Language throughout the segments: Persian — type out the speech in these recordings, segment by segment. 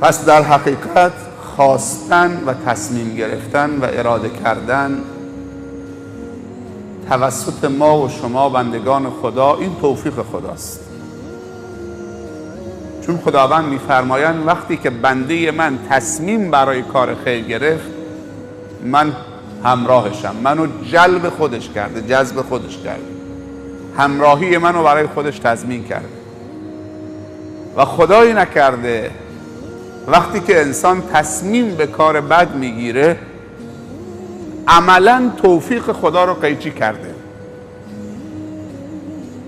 پس در حقیقت خواستن و تصمیم گرفتن و اراده کردن توسط ما و شما بندگان خدا، این توفیق خداست. چون خداوند میفرمایند وقتی که بنده من تصمیم برای کار خیر گرفت، من همراهشم، منو جذب خودش کرده، همراهی منو برای خودش تضمین کرده. و خدایی نکرده وقتی که انسان تصمیم به کار بد میگیره عملا توفیق خدا رو قیچی کرده،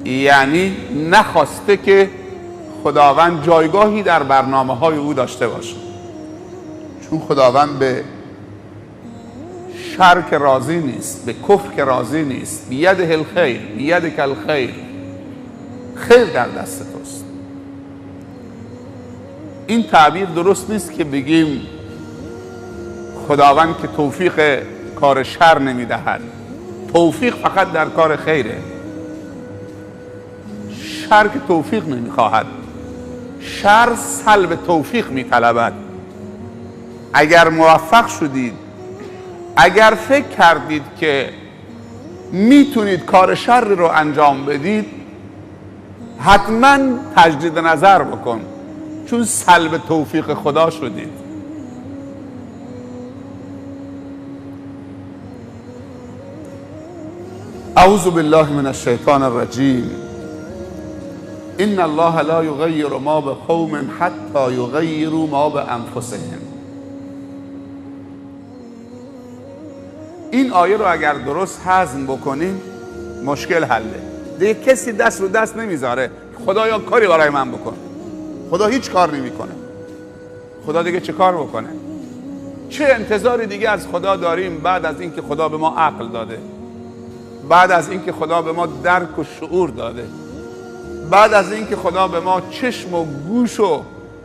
یعنی نخواسته که خداوند جایگاهی در برنامه های او داشته باشه. چون خداوند به شر که راضی نیست، به کفر که راضی نیست. بیده الخیر، بیدک الخیر، خیر در دست توست. این تعبیر درست نیست که بگیم خداوند که توفیق کار شر نمیدهد، توفیق فقط در کار خیره. شر که توفیق نمیخواهد، شر سلب توفیق میطلبد. اگر موفق شدید، اگر فکر کردید که میتونید کار شر رو انجام بدید، حتما تجدید نظر بکن، چون سلب توفیق خدا شدید. اعوذ بالله من الشیطان الرجیم. ان الله لا یغیر ما بقوم حتی یغیروا ما بانفسهم. این آیه رو اگر درست هضم بکنیم مشکل حله. دیگه کسی دست رو دست نمیذاره خدایا کاری برای من بکن. خدا هیچ کار نمیکنه. خدا دیگه چه کار بکنه؟ چه انتظاری دیگه از خدا داریم بعد از اینکه خدا به ما عقل داده، بعد از اینکه خدا به ما درک و شعور داده، بعد از اینکه خدا به ما چشم و گوش و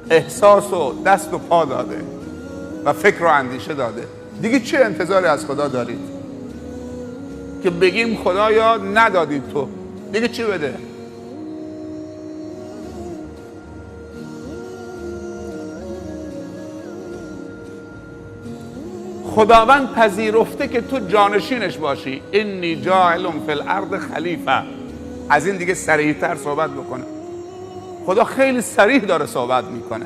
احساس و دست و پا داده و فکر و اندیشه داده، دیگه چه انتظاری از خدا دارید؟ که بگیم خدایا ندادید تو، دیگه چی بده؟ خداوند پذیرفته که تو جانشینش باشی. انی جاعل فی الارض خلیفه. از این دیگه صریح‌تر صحبت بکنه. خدا خیلی صریح داره صحبت میکنه.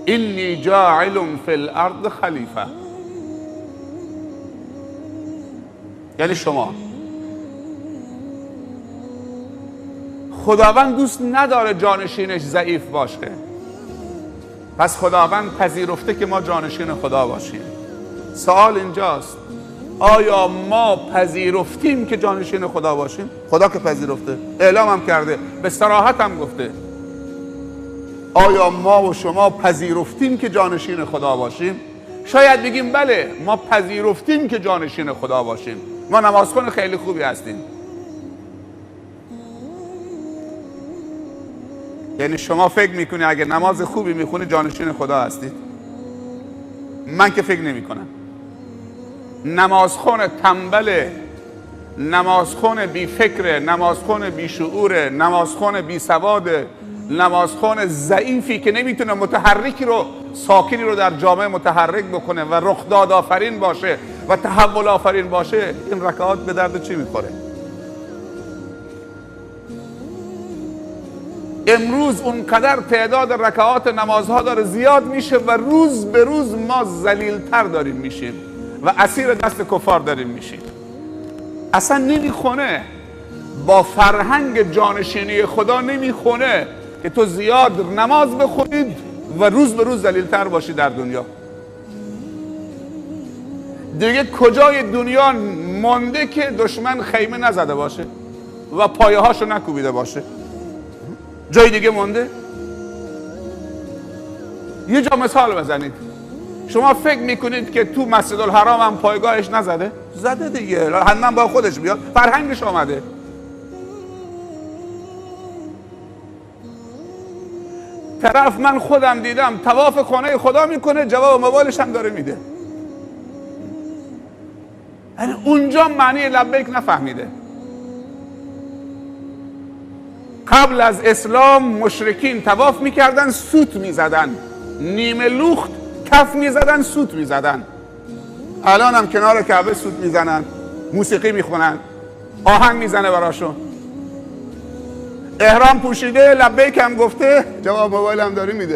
انی جاعل فی الارض خلیفه، یعنی شما. خداوند دوست نداره جانشینش ضعیف باشه، پس خداوند پذیرفته که ما جانشین خدا باشیم. سوال اینجاست، آیا ما پذیرفتیم که جانشین خدا باشیم؟ خدا که پذیرفته، اعلام هم کرده، به صراحت هم گفته. آیا ما و شما پذیرفتیم که جانشین خدا باشیم؟ شاید بگیم بله ما پذیرفتیم که جانشین خدا باشیم، ما نمازخوان خیلی خوبی هستیم. یعنی شما فکر میکنی اگه نماز خوبی میخونی جانشین خدا هستید؟ من که فکر نمی کنم. نمازخوان تنبله، نمازخوان بی فکره، نمازخوان بی شعوره، نمازخوان بی سواده، نمازخوان ضعیفی که نمیتونه متحرکی رو، ساکنی رو در جامعه متحرک بکنه و رخداد آفرین باشه و تحول آفرین باشه، این رکعات به درد چی میخوره؟ امروز اونقدر تعداد رکعات نمازها داره زیاد میشه و روز به روز ما ذلیل‌تر داریم میشیم و اسیر دست کفار داریم میشیم. اصلا نمیخونه، با فرهنگ جانشینی خدا نمیخونه که تو زیاد نماز بخونید و روز به روز ذلیل‌تر باشی در دنیا. دیگه کجای دنیا مونده که دشمن خیمه نزده باشه و پایه هاشو نکوبیده باشه؟ جای دیگه مونده؟ یه جا مثال بزنید. شما فکر میکنید که تو مسجد الحرام هم پایگاهش نزده؟ زده دیگه، حتما با خودش بیاد، فرهنگش آمده. طرف من خودم دیدم طواف خانه خدا میکنه، جواب موبایلش هم داره میده. یعنی اونجا معنی لبیک نفهمیده. قبل از اسلام مشرکین طواف میکردن، سوت میزدن، نیمه لخت کف میزدن، سوت میزدن. الان هم کنار کعبه سوت میزنن، موسیقی میخونن، آهنگ میزنه براشون. احرام پوشیده، لبیک هم گفته، جواب موبایل هم داری میده.